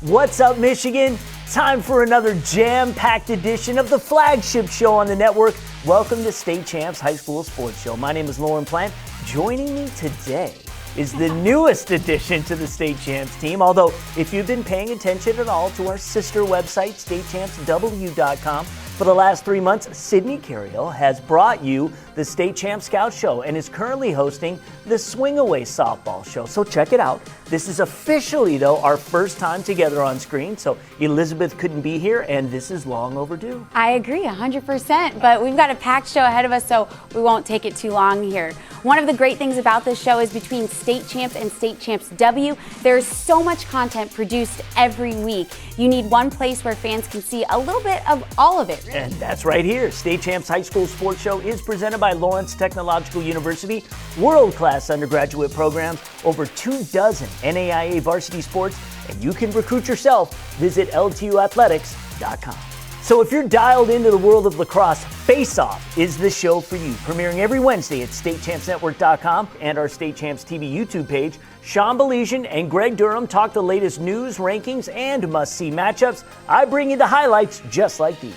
What's up, Michigan? Time for another jam-packed edition of the flagship show on the network. Welcome to State Champs High School Sports Show. My name is Lorne. Joining me today is the newest addition to the State Champs team. Although, if you've been paying attention at all to our sister website, statechampsw.com, for the last 3 months, Sydney Cariel has brought you the State Champ Scout Show and is currently hosting the Swing Away Softball Show. So check it out. This is officially, though, our first time together on screen. So Elizabeth couldn't be here, and this is long overdue. I agree, 100%. But we've got a packed show ahead of us, so we won't take it too long here. One of the great things about this show is between State Champs and State Champs W, there's so much content produced every week. You need one place where fans can see a little bit of all of it. And that's right here. State Champs High School Sports Show is presented by Lawrence Technological University. World-class undergraduate programs, over 24 NAIA varsity sports, and you can recruit yourself. Visit ltuathletics.com. So if you're dialed into the world of lacrosse, Face Off is the show for you. Premiering every Wednesday at statechampsnetwork.com and our State Champs TV YouTube page. Sean Belesian and Greg Durham talk the latest news, rankings, and must-see matchups. I bring you the highlights just like these.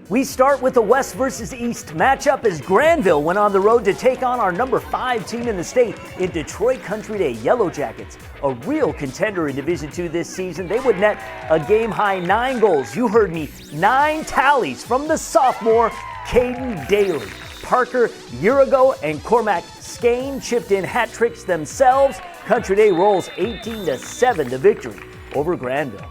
We start with the West versus East matchup as Granville went on the road to take on our number 5 team in the state in Detroit Country Day Yellow Jackets. A real contender in Division II this season. They would net a game-high 9 goals. You heard me, 9 tallies from the sophomore Caden Daly. Parker Urigo and Cormac Skane chipped in hat tricks themselves. Country Day rolls 18-7 to victory over Granville.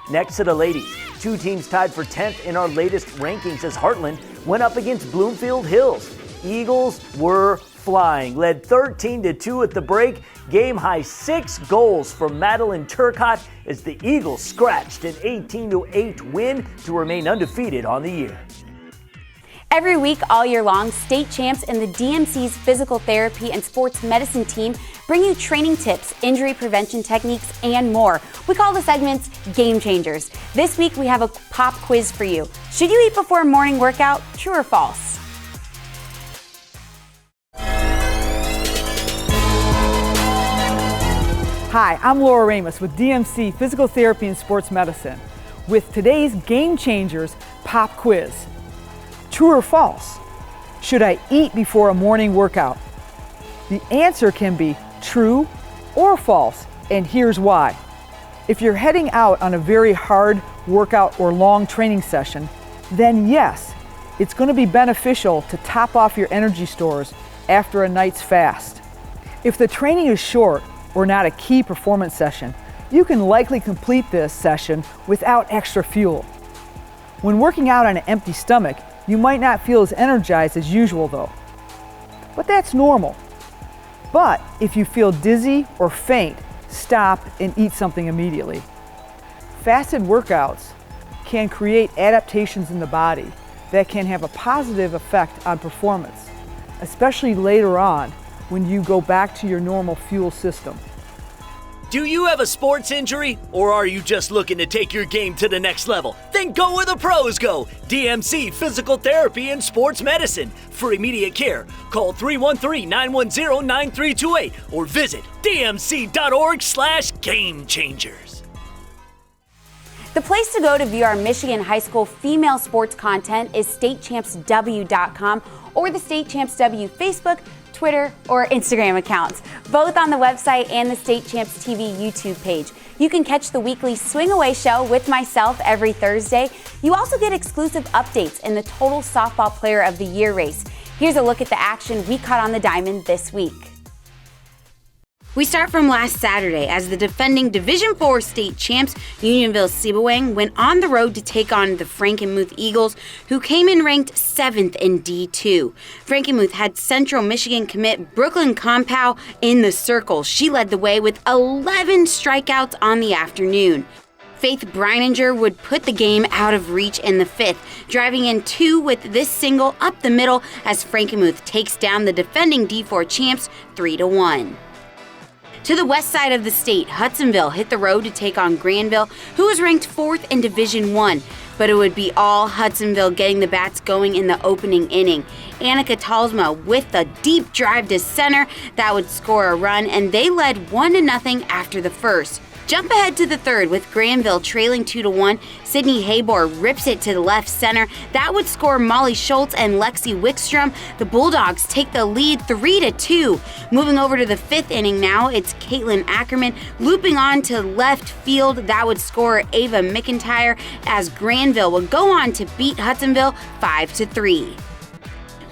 Next to the ladies, 2 teams tied for 10th in our latest rankings as Heartland went up against Bloomfield Hills. Eagles were flying, led 13-2 at the break. Game high 6 goals from Madeline Turcotte as the Eagles scratched an 18-8 win to remain undefeated on the year. Every week, all year long, State Champs and the DMC's physical therapy and sports medicine team bring you training tips, injury prevention techniques, and more. We call the segments Game Changers. This week, we have a pop quiz for you. Should you eat before a morning workout? True or false? Hi, I'm Laura Ramos with DMC Physical Therapy and Sports Medicine with today's Game Changers pop quiz. True or false? Should I eat before a morning workout? The answer can be true or false, and here's why. If you're heading out on a very hard workout or long training session, then yes, it's going to be beneficial to top off your energy stores after a night's fast. If the training is short or not a key performance session, you can likely complete this session without extra fuel. When working out on an empty stomach, you might not feel as energized as usual though. But that's normal. But if you feel dizzy or faint, stop and eat something immediately. Fasted workouts can create adaptations in the body that can have a positive effect on performance, especially later on when you go back to your normal fuel system. Do you have a sports injury, or are you just looking to take your game to the next level? Then go where the pros go. DMC Physical Therapy and Sports Medicine. For immediate care, call 313-910-9328 or visit dmc.org/gamechangers. The place to go to view our Michigan high school female sports content is statechampsw.com or the State Champs W Facebook, Twitter, or Instagram accounts, both on the website and the State Champs TV YouTube page. You can catch the weekly Swing Away show with myself every Thursday. You also get exclusive updates in the Total Softball Player of the Year race. Here's a look at the action we caught on the diamond this week. We start from last Saturday as the defending Division IV state champs Unionville Sebewaing went on the road to take on the Frankenmuth Eagles, who came in ranked 7th in D2. Frankenmuth had Central Michigan commit Brooklyn Compow in the circle. She led the way with 11 strikeouts on the afternoon. Faith Breininger would put the game out of reach in the 5th, driving in 2 with this single up the middle as Frankenmuth takes down the defending D4 champs 3-1. To the west side of the state, Hudsonville hit the road to take on Granville, who was ranked 4th in Division I, but it would be all Hudsonville getting the bats going in the opening inning. Annika Talsma with a deep drive to center that would score a run, and they led 1-0 after the first. Jump ahead to the third with Granville trailing 2-1. Sydney Habor rips it to the left center. That would score Molly Schultz and Lexi Wickstrom. The Bulldogs take the lead 3-2. Moving over to the fifth inning now, it's Caitlin Ackerman looping on to left field. That would score Ava McIntyre as Granville would go on to beat Hudsonville 5-3.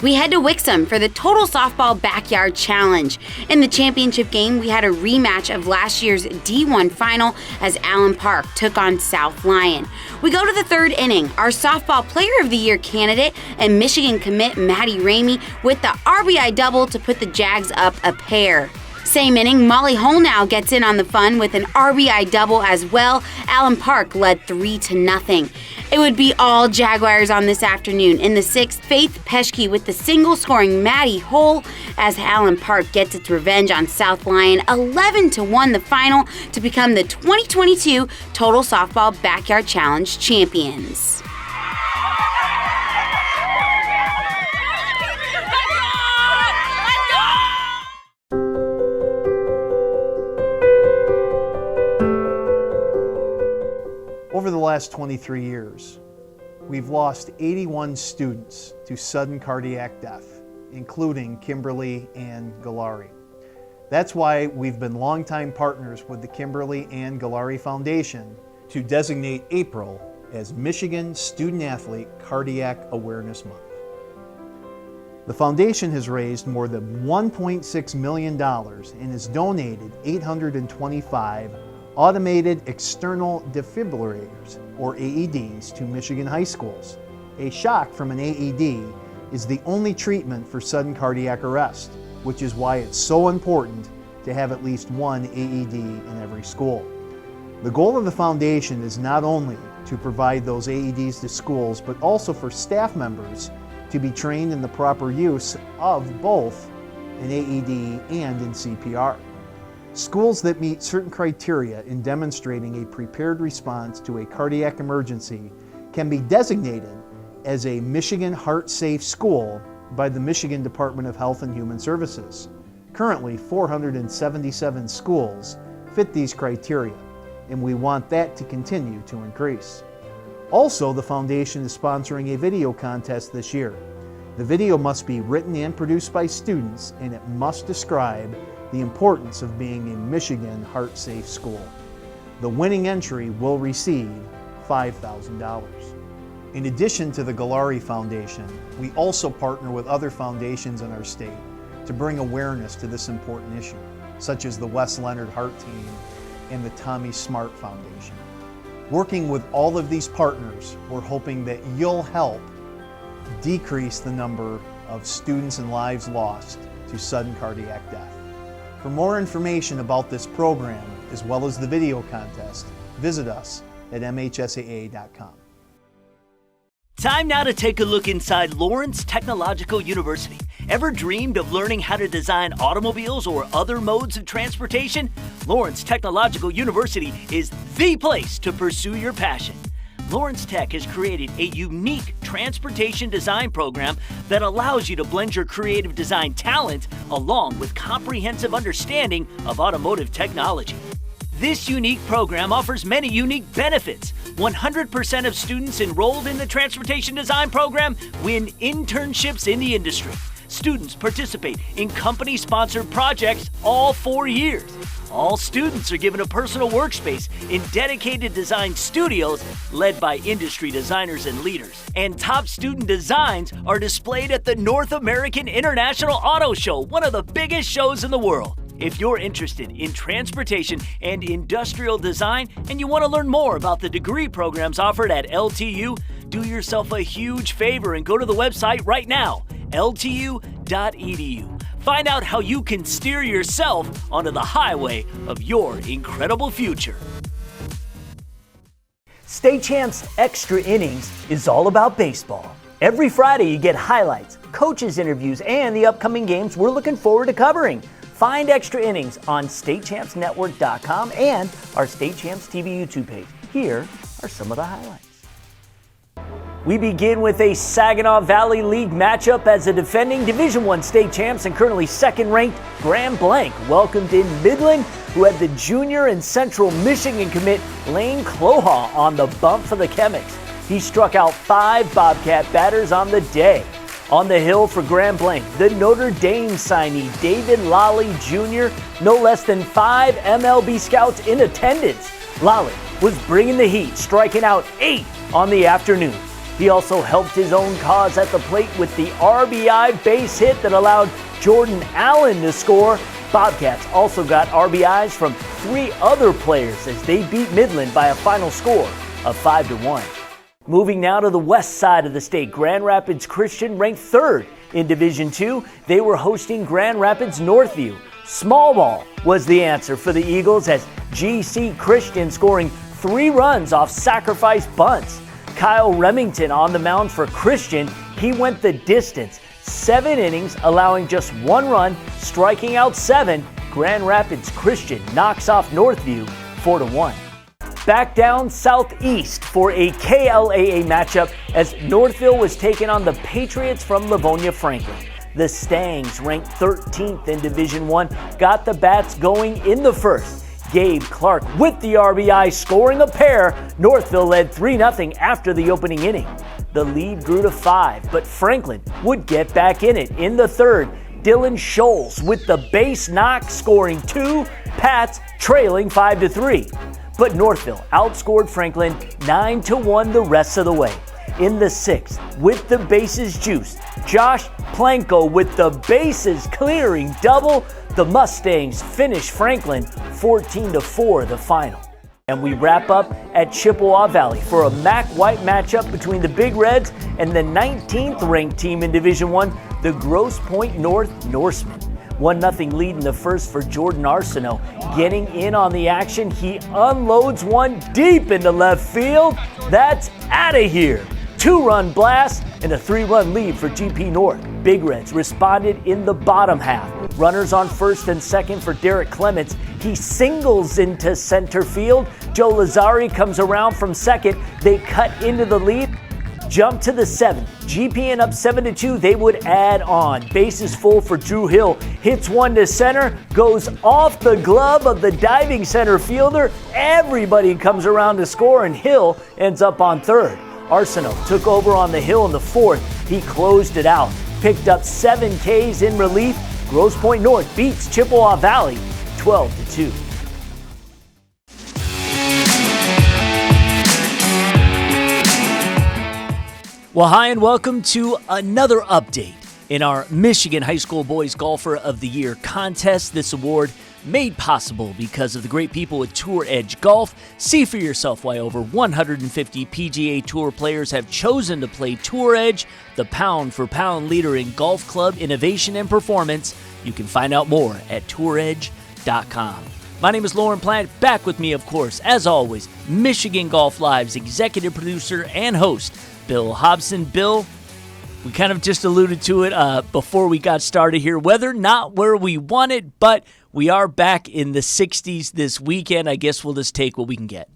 We head to Wixom for the Total Softball Backyard Challenge. In the championship game, we had a rematch of last year's D1 final as Allen Park took on South Lyon. We go to the third inning. Our Softball Player of the Year candidate and Michigan commit Maddie Ramey with the RBI double to put the Jags up a pair. Same inning, Molly Holnow gets in on the fun with an RBI double as well. Allen Park led 3-0. It would be all Jaguars on this afternoon. In the sixth, Faith Peschke with the single scoring Maddie Hole as Allen Park gets its revenge on South Lyon. 11-1 the final to become the 2022 Total Softball Backyard Challenge champions. Over the last 23 years, we've lost 81 students to sudden cardiac death, including Kimberly and Galari. That's why we've been longtime partners with the Kimberly and Galari Foundation to designate April as Michigan Student Athlete Cardiac Awareness Month. The foundation has raised more than $1.6 million and has donated 825 automated external defibrillators, or AEDs, to Michigan high schools. A shock from an AED is the only treatment for sudden cardiac arrest, which is why it's so important to have at least one AED in every school. The goal of the foundation is not only to provide those AEDs to schools, but also for staff members to be trained in the proper use of both an AED and in CPR. Schools that meet certain criteria in demonstrating a prepared response to a cardiac emergency can be designated as a Michigan Heart Safe School by the Michigan Department of Health and Human Services. Currently, 477 schools fit these criteria, and we want that to continue to increase. Also, the foundation is sponsoring a video contest this year. The video must be written and produced by students, and it must describe the importance of being a Michigan Heart Safe School. The winning entry will receive $5,000. In addition to the Galari Foundation, we also partner with other foundations in our state to bring awareness to this important issue, such as the Wes Leonard Heart Team and the Tommy Smart Foundation. Working with all of these partners, we're hoping that you'll help decrease the number of students and lives lost to sudden cardiac death. For more information about this program, as well as the video contest, visit us at mhsaa.com. Time now to take a look inside Lawrence Technological University. Ever dreamed of learning how to design automobiles or other modes of transportation? Lawrence Technological University is the place to pursue your passion. Lawrence Tech has created a unique transportation design program that allows you to blend your creative design talent along with comprehensive understanding of automotive technology. This unique program offers many unique benefits. 100% of students enrolled in the transportation design program win internships in the industry. Students participate in company-sponsored projects all 4 years. All students are given a personal workspace in dedicated design studios led by industry designers and leaders. And top student designs are displayed at the North American International Auto Show, one of the biggest shows in the world. If you're interested in transportation and industrial design and you want to learn more about the degree programs offered at LTU, do yourself a huge favor and go to the website right now, ltu.edu. Find out how you can steer yourself onto the highway of your incredible future. State Champs Extra Innings is all about baseball. Every Friday you get highlights, coaches' interviews, and the upcoming games we're looking forward to covering. Find Extra Innings on statechampsnetwork.com and our State Champs TV YouTube page. Here are some of the highlights. We begin with a Saginaw Valley League matchup as the defending Division I state champs and currently second-ranked Grand Blanc welcomed in Midland, who had the junior and Central Michigan commit Lane Clohaw on the bump for the Chemics. He struck out 5 Bobcat batters on the day. On the hill for Grand Blanc, the Notre Dame signee David Lally Jr., no less than 5 MLB scouts in attendance. Lally was bringing the heat, striking out 8 on the afternoon. He also helped his own cause at the plate with the RBI base hit that allowed Jordan Allen to score. Bobcats also got RBIs from 3 other players as they beat Midland by a final score of 5-1. Moving now to the west side of the state, Grand Rapids Christian ranked 3rd in Division II. They were hosting Grand Rapids Northview. Small ball was the answer for the Eagles as GC Christian scoring 3 runs off sacrifice bunts. Kyle Remington on the mound for Christian. He went the distance. 7 innings, allowing just 1 run, striking out 7. Grand Rapids Christian knocks off Northview 4-1. Back down southeast for a KLAA matchup as Northville was taking on the Patriots from Livonia Franklin. The Stangs, ranked 13th in Division I, got the bats going in the first. Gabe Clark with the RBI scoring a pair. Northville led 3-0 after the opening inning. The lead grew to 5, but Franklin would get back in it in the third. Dylan Scholes with the base knock scoring 2, Pats trailing 5-3. But Northville outscored Franklin 9-1 the rest of the way. In the 6th, with the bases juiced, Josh Planko with the bases clearing double. The Mustangs finish Franklin 14-4 the final. And we wrap up at Chippewa Valley for a MAC White matchup between the Big Reds and the 19th ranked team in Division I, the Grosse Pointe North Norsemen. 1-0 lead in the first for Jordan Arsenault. Getting in on the action, he unloads one deep into left field. That's out of here. 2-run blast and a 3-run lead for GP North. Big Reds responded in the bottom half. Runners on first and second for Derek Clements. He singles into center field. Joe Lazzari comes around from second. They cut into the lead. Jump to the 7th. GPN up 7-2. They would add on. Bases full for Drew Hill. Hits one to center. Goes off the glove of the diving center fielder. Everybody comes around to score, and Hill ends up on third. Arsenault took over on the hill in the 4th. He closed it out. Picked up 7 Ks in relief. Grosse Pointe North beats Chippewa Valley 12-2. Well, hi, and welcome to another update in our Michigan High School Boys Golfer of the Year contest. This award made possible because of the great people at Tour Edge Golf. See for yourself why over 150 PGA Tour players have chosen to play Tour Edge, the pound-for-pound leader in golf club innovation and performance. You can find out more at touredge.com. My name is Lorne Plant. Back with me, of course, as always, Michigan Golf Live's executive producer and host, Bill Hobson. Bill, we kind of just alluded to it before we got started here. Weather not where we want it, but we are back in the 60s this weekend. I guess we'll just take what we can get.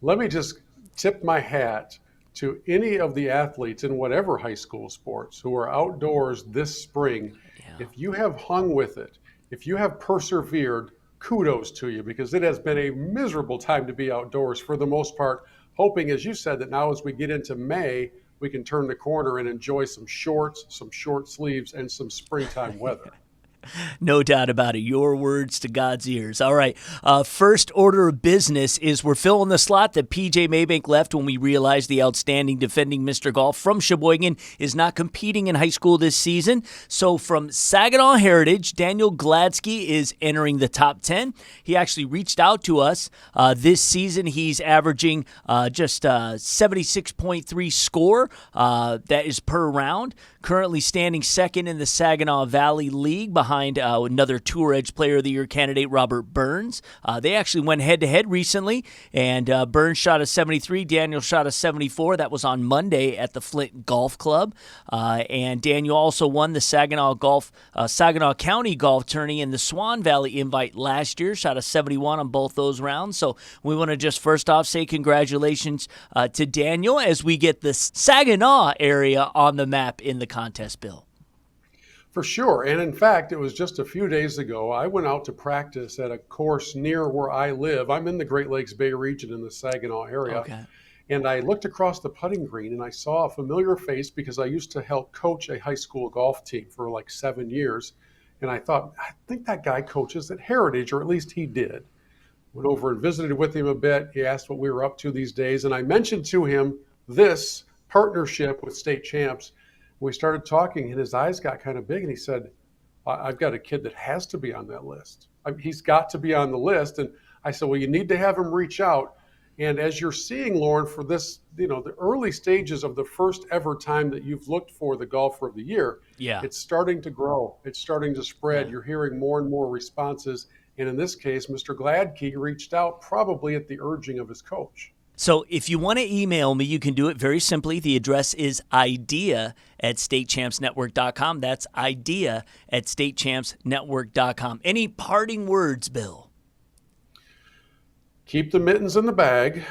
Let me just tip my hat to any of the athletes in whatever high school sports who are outdoors this spring. Yeah. If you have hung with it, if you have persevered, kudos to you, because it has been a miserable time to be outdoors for the most part, hoping, as you said, that now as we get into May, we can turn the corner and enjoy some shorts, some short sleeves, and some springtime weather. No doubt about it. Your words to God's ears. All right. First order of business is we're filling the slot that PJ Maybank left when we realized the outstanding defending Mr. Golf from Sheboygan is not competing in high school this season. So from Saginaw Heritage, Daniel Gladsky is entering the top 10. He actually reached out to us this season. He's averaging just 76.3 score. That is per round. Currently standing second in the Saginaw Valley League behind behind another Tour Edge Player of the Year candidate, Robert Burns. They actually went head-to-head recently, and Burns shot a 73, Daniel shot a 74. That was on Monday at the Flint Golf Club. And Daniel also won the Saginaw County Golf Tourney in the Swan Valley Invite last year, shot a 71 on both those rounds. So we want to just first off say congratulations to Daniel as we get the Saginaw area on the map in the contest, Bill. For sure. And in fact, it was just a few days ago, I went out to practice at a course near where I live. I'm in the Great Lakes Bay region in the Saginaw area. Okay. And I looked across the putting green and I saw a familiar face because I used to help coach a high school golf team for like 7 years. And I thought, I think that guy coaches at Heritage, or at least he did. Went over and visited with him a bit. He asked what we were up to these days. And I mentioned to him this partnership with State Champs. We started talking and his eyes got kind of big and he said, I've got a kid that has to be on that list. He's got to be on the list. And I said, well, you need to have him reach out. And as you're seeing, Lorne, for this, the early stages of the first ever time that you've looked for the Golfer of the Year, it's starting to grow. It's starting to spread. Yeah. You're hearing more and more responses. And in this case, Mr. Gladkey reached out probably at the urging of his coach. So if you want to email me, you can do it very simply. The address is idea@statechampsnetwork.com. That's idea@statechampsnetwork.com. Any parting words, Bill? Keep the mittens in the bag.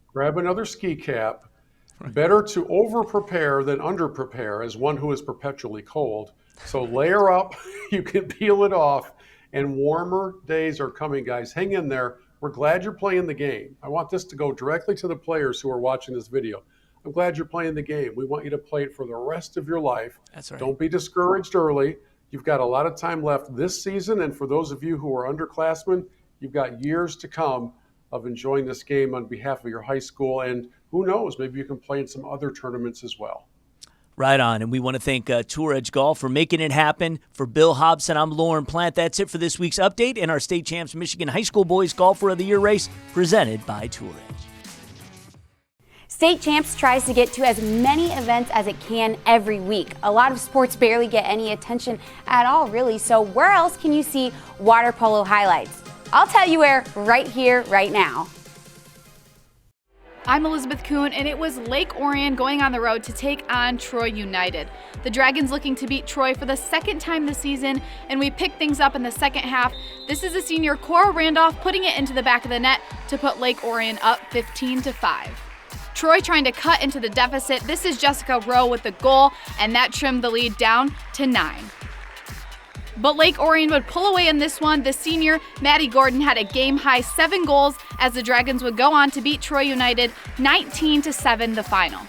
Grab another ski cap. Better to over-prepare than under-prepare as one who is perpetually cold. So layer up, you can peel it off. And warmer days are coming, guys. Hang in there. We're glad you're playing the game. I want this to go directly to the players who are watching this video. I'm glad you're playing the game. We want you to play it for the rest of your life. That's right. Don't be discouraged early. You've got a lot of time left this season. And for those of you who are underclassmen, you've got years to come of enjoying this game on behalf of your high school. And who knows, maybe you can play in some other tournaments as well. Right on. And we want to thank Tour Edge Golf for making it happen. For Bill Hobson, I'm Lorne Plant. That's it for this week's update in our State Champs Michigan High School Boys Golfer of the Year race presented by Tour Edge. State Champs tries to get to as many events as it can every week. A lot of sports barely get any attention at all, really. So where else can you see water polo highlights? I'll tell you where, right here, right now. I'm Elizabeth Kuhn, and it was Lake Orion going on the road to take on Troy United. The Dragons looking to beat Troy for the second time this season, and we picked things up in the second half. This is the senior Cora Randolph putting it into the back of the net to put Lake Orion up 15-5. Troy trying to cut into the deficit. This is Jessica Rowe with the goal, and that trimmed the lead down to 9. But Lake Orion would pull away in this one. The senior, Maddie Gordon, had a game-high 7 goals as the Dragons would go on to beat Troy United 19-7 the final.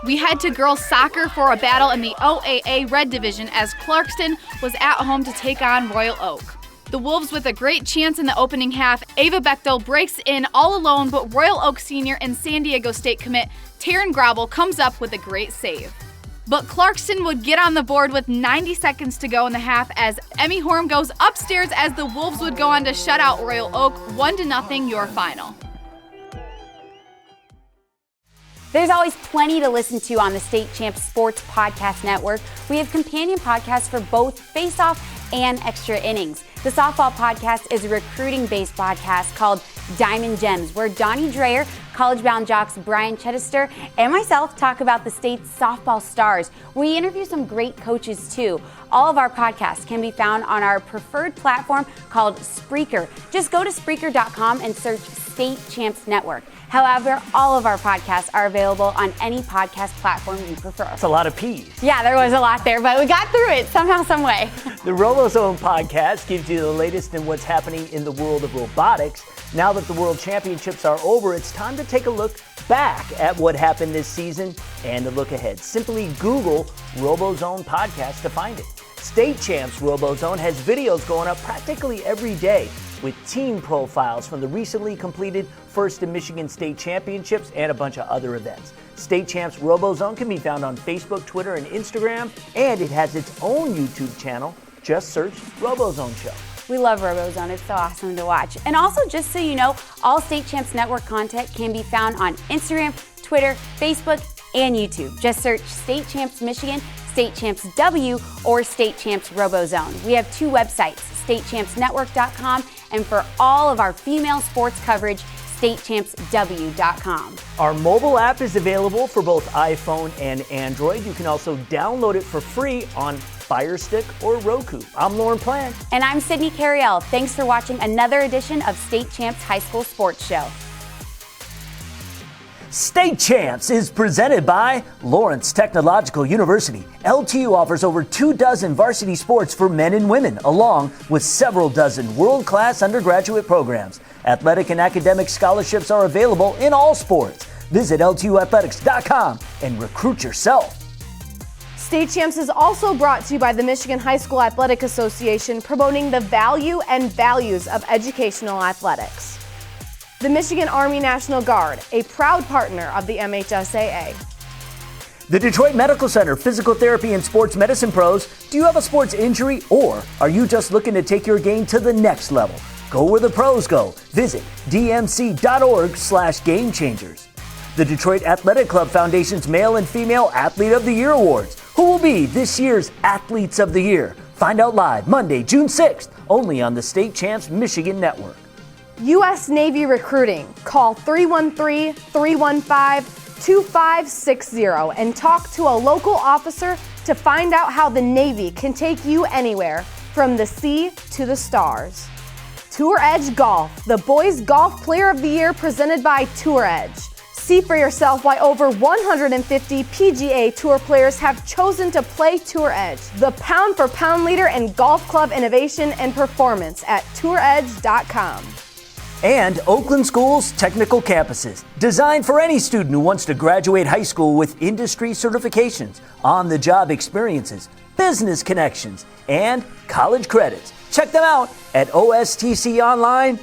We head to girls soccer for a battle in the OAA Red Division as Clarkston was at home to take on Royal Oak. The Wolves with a great chance in the opening half. Ava Bechtel breaks in all alone, but Royal Oak senior and San Diego State commit Taryn Grobel comes up with a great save. But Clarkston would get on the board with 90 seconds to go in the half as Emmy Horm goes upstairs as the Wolves would go on to shut out Royal Oak 1-0 your final. There's always plenty to listen to on the State Champs Sports Podcast Network. We have companion podcasts for both Face-Off and Extra Innings. The softball podcast is a recruiting-based podcast called Diamond Gems, where Donnie Dreyer, college-bound jocks Brian Chittister, and myself talk about the state's softball stars. We interview some great coaches, too. All of our podcasts can be found on our preferred platform called Spreaker. Just go to Spreaker.com and search State Champs Network. However, all of our podcasts are available on any podcast platform you prefer. That's a lot of P's. Yeah, there was a lot there, but we got through it somehow, some way. The RoboZone podcast gives you the latest in what's happening in the world of robotics. Now that the World Championships are over, it's time to take a look back at what happened this season and a look ahead. Simply Google RoboZone podcast to find it. State Champs RoboZone has videos going up practically every day with team profiles from the recently completed First and Michigan State Championships and a bunch of other events. State Champs RoboZone can be found on Facebook, Twitter, and Instagram, and it has its own YouTube channel. Just search RoboZone Show. We love RoboZone. It's so awesome to watch. And also, just so you know, all State Champs Network content can be found on Instagram, Twitter, Facebook, and YouTube. Just search State Champs Michigan, State Champs W or State Champs RoboZone. We have two websites, statechampsnetwork.com, and for all of our female sports coverage, statechampsw.com. Our mobile app is available for both iPhone and Android. You can also download it for free on Fire Stick or Roku. I'm Lorne Plant. And I'm Sydney Cariel. Thanks for watching another edition of State Champs High School Sports Show. State Champs is presented by Lawrence Technological University. LTU offers over 24 varsity sports for men and women, along with several dozen world-class undergraduate programs. Athletic and academic scholarships are available in all sports. Visit LTUathletics.com and recruit yourself. State Champs is also brought to you by the Michigan High School Athletic Association, promoting the value and values of educational athletics. The Michigan Army National Guard, a proud partner of the MHSAA. The Detroit Medical Center Physical Therapy and Sports Medicine Pros. Do you have a sports injury, or are you just looking to take your game to the next level? Go where the pros go. Visit dmc.org/gamechangers. The Detroit Athletic Club Foundation's Male and Female Athlete of the Year Awards. Who will be this year's Athletes of the Year? Find out live Monday, June 6th, only on the State Champs Michigan Network. U.S. Navy recruiting. Call 313-315-2560 and talk to a local officer to find out how the Navy can take you anywhere, from the sea to the stars. Tour Edge Golf, the Boys Golf Player of the Year presented by Tour Edge. See for yourself why over 150 PGA Tour players have chosen to play Tour Edge, the pound-for-pound leader in golf club innovation and performance at touredge.com. And Oakland School's technical campuses, designed for any student who wants to graduate high school with industry certifications, on-the-job experiences, business connections, and college credits. Check them out at ostconline.com.